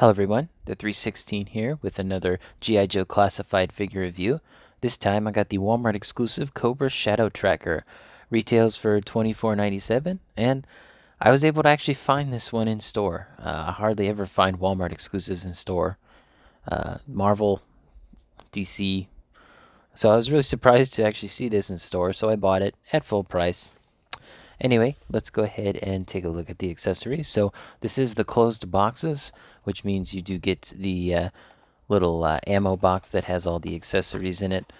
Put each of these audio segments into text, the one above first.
Hello everyone, the 316 here with another G.I. Joe classified figure review. This time I got the Walmart exclusive Cobra Shadow Tracker. Retails for $24.97, and I was able to actually find this one in store. I hardly ever find Walmart exclusives in store. Marvel, DC. So I was really surprised to actually see this in store, so I bought it at full price. Anyway, let's go ahead and take a look at the accessories. So this is the closed boxes, which means you do get the little ammo box that has all the accessories in it.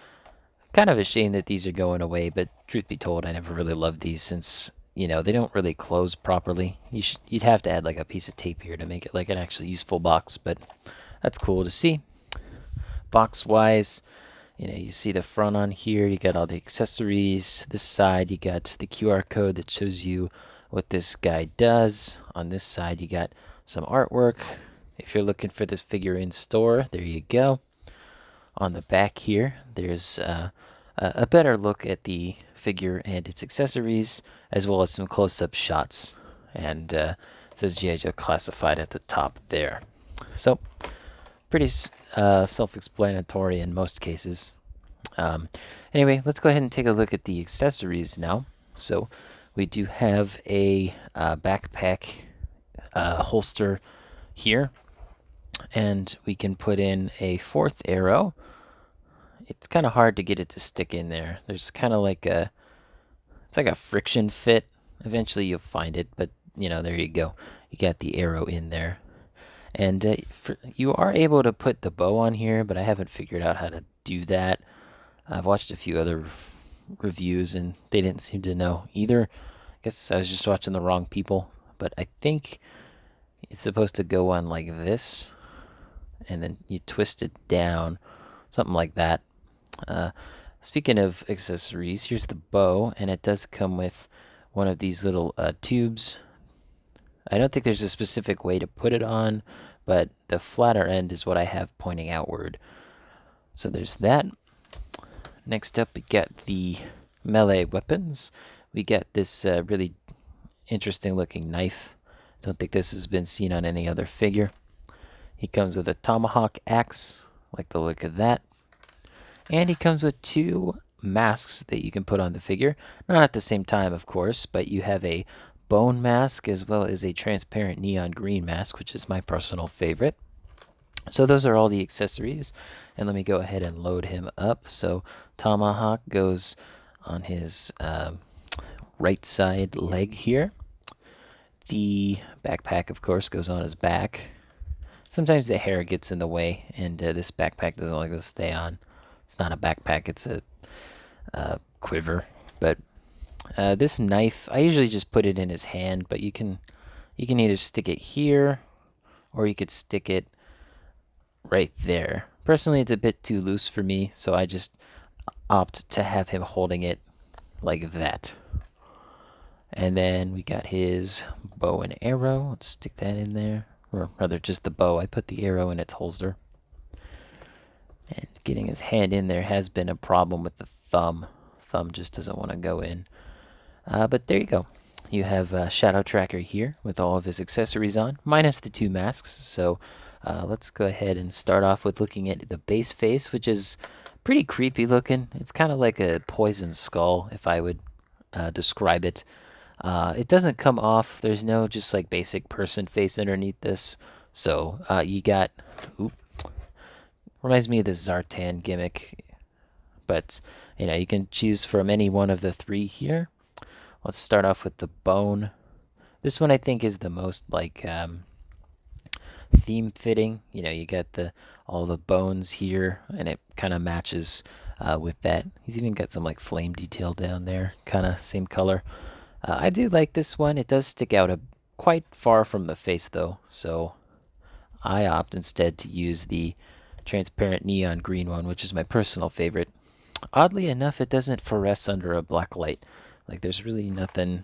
Kind of a shame that these are going away, but truth be told, I never really loved these since, they don't really close properly. You'd have to add like a piece of tape here to make it like an actually useful box, but that's cool to see. Box-wise, you see the front on here, you got all the accessories. This side, you got the QR code that shows you what this guy does. On this side, you got some artwork. If you're looking for this figure in store, there you go. On the back here, there's a better look at the figure and its accessories, as well as some close-up shots. And it says G.I. Joe Classified at the top there. So, pretty self-explanatory in most cases. Anyway, let's go ahead and take a look at the accessories now. So we do have a backpack holster here, and we can put in a fourth arrow. It's kind of hard to get it to stick in there. There's kind of like it's like a friction fit. Eventually you'll find it, but there you go. You got the arrow in there. And you are able to put the bow on here, but I haven't figured out how to do that. I've watched a few other reviews, and they didn't seem to know either. I guess I was just watching the wrong people, but I think it's supposed to go on like this, and then you twist it down, something like that. Speaking of accessories, here's the bow, and it does come with one of these little tubes. I don't think there's a specific way to put it on, but the flatter end is what I have pointing outward. So there's that. Next up, we get the melee weapons. We get this really interesting looking knife. Don't think this has been seen on any other figure. He comes with a tomahawk axe, like the look of that. And he comes with two masks that you can put on the figure. Not at the same time, of course, but you have a bone mask as well as a transparent neon green mask, which is my personal favorite. So those are all the accessories, and let me go ahead and load him up. So tomahawk goes on his right side leg here. The backpack, of course, goes on his back. Sometimes the hair gets in the way, and this backpack doesn't like to stay on. It's not a backpack, it's a quiver. But this knife, I usually just put it in his hand, but you can either stick it here, or you could stick it right there. Personally, it's a bit too loose for me, so I just opt to have him holding it like that. And then we got his bow and arrow. Let's stick that in there. Or rather, just the bow. I put the arrow in its holster. And getting his hand in there has been a problem with the thumb. Thumb just doesn't want to go in. But there you go. You have Shadow Tracker here with all of his accessories on, minus the two masks. So let's go ahead and start off with looking at the base face, which is pretty creepy looking. It's kind of like a poison skull, if I would describe it. It doesn't come off. There's no just like basic person face underneath this. So you got, reminds me of the Zartan gimmick. But, you can choose from any one of the three here. Let's start off with the bone. This one I think is the most like theme fitting. You got all the bones here, and it kind of matches with that. He's even got some like flame detail down there, kind of same color. I do like this one. It does stick out quite far from the face though, so I opt instead to use the transparent neon green one, which is my personal favorite. Oddly enough, it doesn't fluoresce under a black light. Like there's really nothing.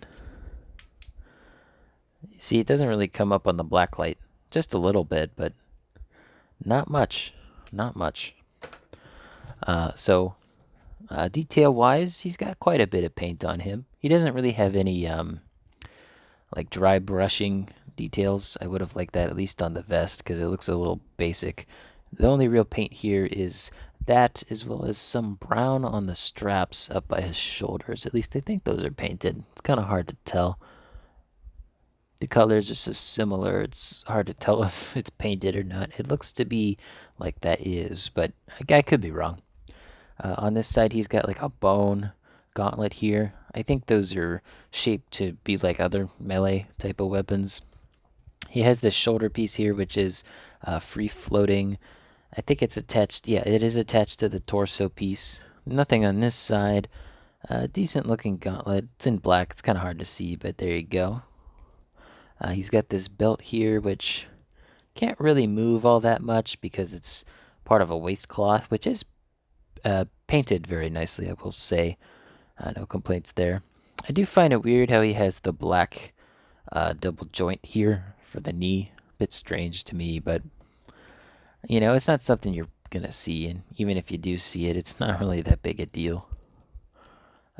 See, it doesn't really come up on the black light. Just a little bit, but not much. Not much. So detail-wise, he's got quite a bit of paint on him. He doesn't really have any like dry brushing details. I would have liked that at least on the vest because it looks a little basic. The only real paint here is that, as well as some brown on the straps up by his shoulders. At least I think those are painted. It's kind of hard to tell. The colors are so similar, it's hard to tell if it's painted or not. It looks to be like that is, but I could be wrong. On this side, he's got like a bone gauntlet here. I think those are shaped to be like other melee type of weapons. He has this shoulder piece here, which is free floating. I think it's attached. Yeah, it is attached to the torso piece. Nothing on this side. Decent looking gauntlet. It's in black. It's kind of hard to see, but there you go. He's got this belt here, which can't really move all that much because it's part of a waistcloth, which is painted very nicely, I will say. No complaints there. I do find it weird how he has the black double joint here for the knee. Bit strange to me, but you know, it's not something you're gonna see, and even if you do see it, it's not really that big a deal.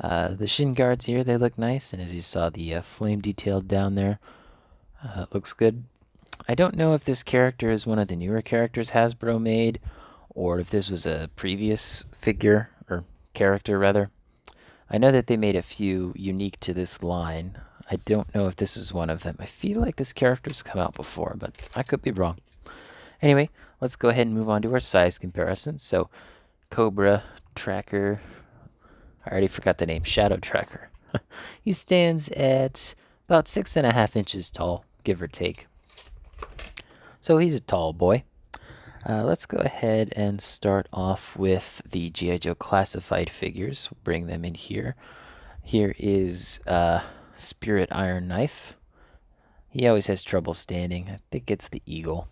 The shin guards here, they look nice, and as you saw, the flame detail down there looks good. I don't know if this character is one of the newer characters Hasbro made, or if this was a previous figure, or character rather. I know that they made a few unique to this line. I don't know if this is one of them. I feel like this character's come out before, but I could be wrong. Anyway, let's go ahead and move on to our size comparison. So, Cobra Tracker, I already forgot the name, Shadow Tracker. He stands at about 6.5 inches tall, give or take. So he's a tall boy. Let's go ahead and start off with the G.I. Joe classified figures. We'll bring them in here. Here is Spirit Iron Knife. He always has trouble standing. I think it's the Eagle.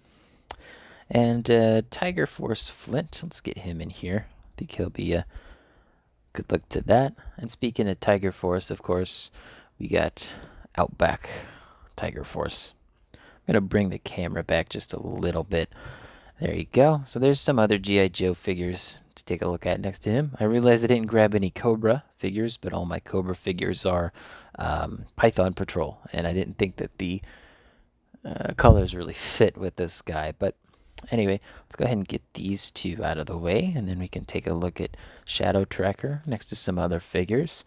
And Tiger Force Flint. Let's get him in here. I think he'll be a good look to that. And speaking of Tiger Force, of course, we got Outback Tiger Force. I'm going to bring the camera back just a little bit. There you go. So there's some other G.I. Joe figures to take a look at next to him. I realized I didn't grab any Cobra figures, but all my Cobra figures are Python Patrol. And I didn't think that the colors really fit with this guy. But anyway, let's go ahead and get these two out of the way, and then we can take a look at Shadow Tracker next to some other figures.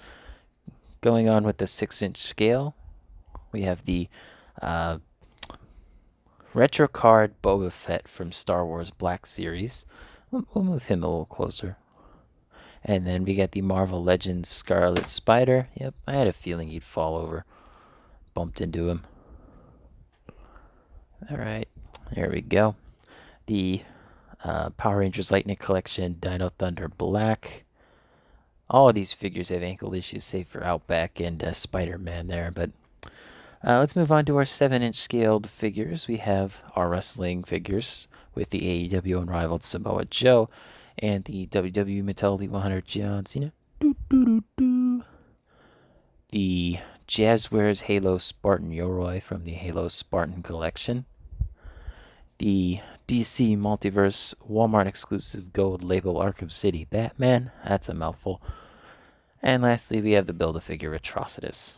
Going on with the 6-inch scale, we have the Retro Card Boba Fett from Star Wars Black Series. We'll move him a little closer. And then we got the Marvel Legends Scarlet Spider. Yep, I had a feeling he'd fall over. Bumped into him. Alright, there we go. The Power Rangers Lightning Collection Dino Thunder Black. All of these figures have ankle issues, save for Outback and Spider-Man there, but let's move on to our 7-inch scaled figures. We have our wrestling figures with the AEW Unrivaled Samoa Joe and the WWE Mattel Elite 100 John Cena. The Jazzwares Halo Spartan Yoroi from the Halo Spartan Collection. The DC Multiverse Walmart exclusive gold label Arkham City Batman. That's a mouthful. And lastly, we have the Build-A-Figure Atrocitus.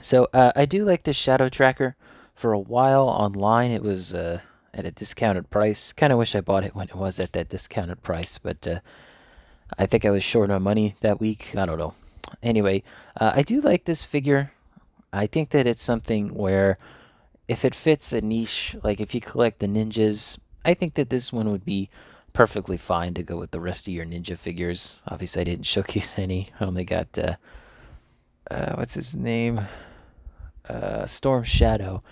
So I do like this Shadow Tracker. For a while online, it was at a discounted price. Kind of wish I bought it when it was at that discounted price, but I think I was short on money that week. I don't know. Anyway, I do like this figure. I think that it's something where if it fits a niche, like if you collect the ninjas, I think that this one would be perfectly fine to go with the rest of your ninja figures. Obviously, I didn't showcase any. I only got, what's his name? Storm Shadow.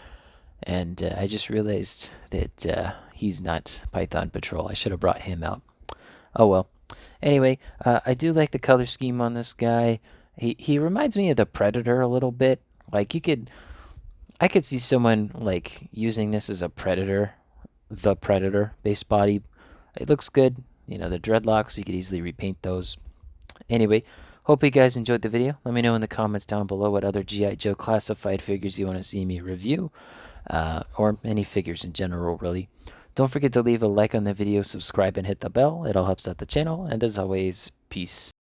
And I just realized that he's not Python Patrol. I should have brought him out. Oh well. Anyway, I do like the color scheme on this guy. He reminds me of the Predator a little bit. Like I could see someone like using this as a Predator, the Predator base body. It looks good. You know, the dreadlocks, you could easily repaint those. Anyway, hope you guys enjoyed the video. Let me know in the comments down below what other G.I. Joe classified figures you want to see me review, or any figures in general, really. Don't forget to leave a like on the video, subscribe, and hit the bell. It all helps out the channel. And as always, peace.